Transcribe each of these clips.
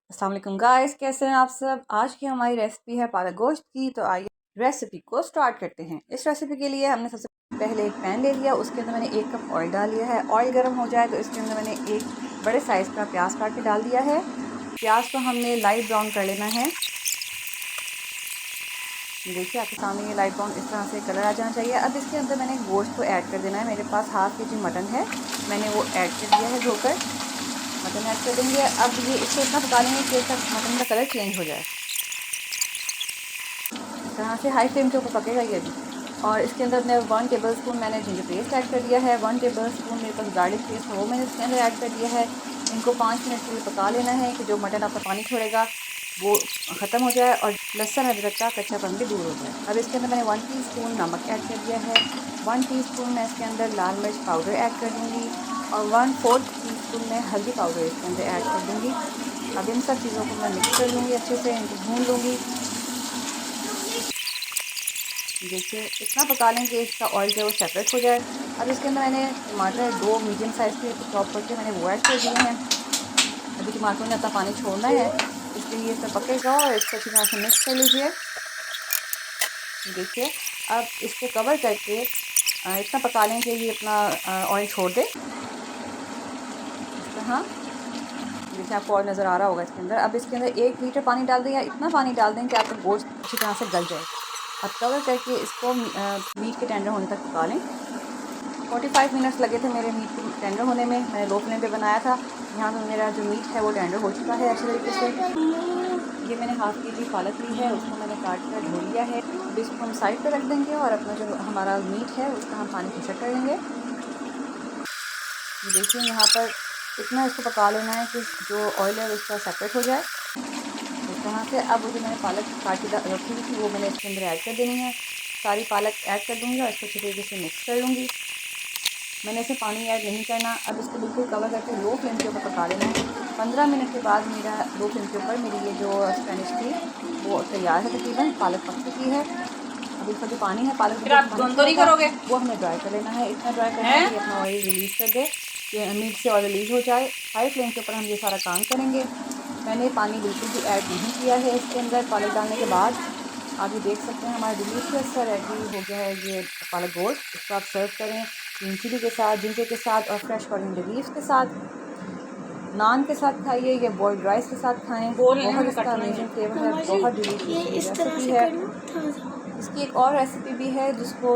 अस्सलाम वालेकुम गाइस, कैसे हैं आप सब। आज की हमारी रेसिपी है पालक गोश्त की। तो आइए रेसिपी को स्टार्ट करते हैं। इस रेसिपी के लिए हमने सबसे पहले एक पैन ले लिया, उसके अंदर मैंने 1 कप ऑयल डाल लिया है। ऑयल गर्म हो जाए तो इसके अंदर मैंने एक बड़े साइज़ का प्याज काट के डाल दिया है। प्याज को हमने लाइट ब्राउन कर लेना है। देखिए आपके सामने ये लाइट ब्राउन इस तरह से कलर आ जाना चाहिए। अब इसके अंदर मैंने गोश्त को ऐड कर देना है। मेरे पास हाफ़ kg मटन है, मैंने वो ऐड कर दिया है धोकर। मटन ऐड कर देंगे। अब ये इसको इतना पका लेंगे कि तक मटन का कलर चेंज हो जाए। इस तरह से हाई फ्लेम के ऊपर पकेगा ये भी। और इसके अंदर मैं 1 टेबल स्पून मैंने जिंजर पेस्ट ऐड कर दिया है। 1 टेबल स्पून मेरे पास गार्लिक पेस्ट है, वो मैंने इसके अंदर ऐड कर दिया है। इनको 5 मिनट के लिए पका लेना है कि जो मटन आपका पानी छोड़ेगा वो ख़त्म हो जाए और लहसुन अदरक का कच्चापन भी दूर हो जाए। अब इसके अंदर मैंने 1 टीस्पून नमक ऐड कर दिया है। 1 टीस्पून मैं इसके अंदर लाल मिर्च पाउडर ऐड कर दूँगी और 1/4 टीस्पून मैं हल्दी पाउडर इसके अंदर ऐड कर दूँगी। अब इन सब चीज़ों को मैं मिक्स कर लूँगी, अच्छे से इनको भून लूँगी। देखिए इतना पका लें कि इसका ऑयल जो है वो सेपरेट हो जाए। अब इसके अंदर मैंने टमाटर 2 मीडियम साइज़ के चॉप करके मैंने वो ऐड कर दिए हैं। अभी टमाटरों ने अपना पानी छोड़ना है, इसलिए इसमें पकेगा और इसको अच्छी तरह से मिक्स कर लीजिए। देखिए अब इसको कवर करके इतना पका लें कि ये अपना ऑयल छोड़ दे। इस तरह देखिए आपको ऑयल नज़र आ रहा होगा इसके अंदर। अब इसके अंदर 1 लीटर पानी डाल दें या इतना पानी डाल दें कि आपका गोश्त अच्छी तरह से गल जाए। अब कवर करके इसको मीट के टेंडर होने तक पका लें। 45 मिनट्स लगे थे मेरे मीट के टेंडर होने में। मैंने लो फ्लेम पे बनाया था। यहाँ पे मेरा जो मीट है वो टेंडर हो चुका है अच्छे तरीके से। ये मैंने हाफ़ kg पालक ली है, उसको मैंने काट कर धो लिया है। अब इसको हम साइड पे रख देंगे और अपना जो हमारा मीट है उसका हम पानी फिल्टर कर लेंगे। देखिए यहाँ पर इतना इसको पका लेना है कि जो ऑयल है उसका सेपरेट हो जाए इस तरह से। अब वो जो मैंने पालक काटी रखी हुई थी वो मैंने इसके अंदर ऐड कर देनी है। सारी पालक ऐड कर दूँगी और इसको अच्छे तरीके से मिक्स कर लूँगी। मैंने इसे पानी ऐड नहीं करना। अब इसको बिल्कुल कवर करके लो फ्लेम के ऊपर पका लेना है। 15 मिनट के बाद मेरा लो फ्लेम के ऊपर मेरी ये जो स्पेनिश थी वो तैयार है, तकरीबन पालक पक चुकी है। अब इसका जो पानी है पालक फिर आप दोनों तो नहीं करोगे, वो हमें ड्राई कर लेना है। इतना ड्राई करना है कि अपना ऑयल रिलीज़ कर दे, कि मीट से ऑयल रिलीज़ हो जाए। हाई फ्लेम के ऊपर हम ये सारा काम करेंगे। मैंने पानी बिल्कुल भी ऐड नहीं किया है इसके अंदर पालक डालने के बाद। आप ये देख सकते हैं हमारा डिलीशियस सा रेडी हो गया है ये पालक गोश्त। इसको आप सर्व करें ग्रीन चिली के साथ, जिंजर के साथ और फ्रेश कॉरिएंडर लीव्स के साथ। नान के साथ खाइए या बॉइल्ड राइस के साथ खाएं। बहुत इसका अमेजिंग फ्लेवर है, बहुत डिलीशियस रेसिपी है। इसकी एक और रेसिपी भी है जिसको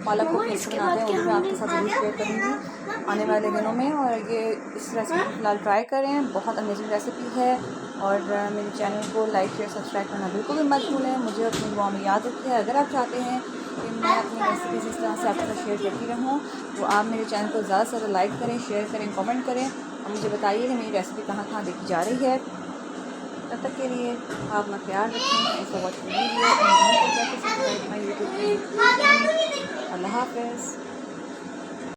पालक को पीस कर बनाते हैं, वो भी मैं आपके साथ ज़रूर शेयर करूँगी आने वाले दिनों में। और ये इस रेसिपी को फ़िलहाल ट्राई करें, बहुत अमेजिंग रेसिपी है। और मेरे चैनल को लाइक शेयर सब्सक्राइब करना बिल्कुल भी मत भूलें। मुझे अपनी दुआ में याद रखिए। अगर आप चाहते हैं कि मैं अपनी रेसिपीज़ इस तरह से आपके साथ शेयर करती रहूँ तो आप मेरे चैनल को ज़्यादा से ज़्यादा लाइक करें, शेयर करें, कमेंट करें और मुझे बताइए कि मेरी रेसिपी कहाँ कहाँ देखी जा रही है। तब तक के लिए आप अपना ख्याल रखें। Thanks for watching video. अल्लाह हाफ़िज़।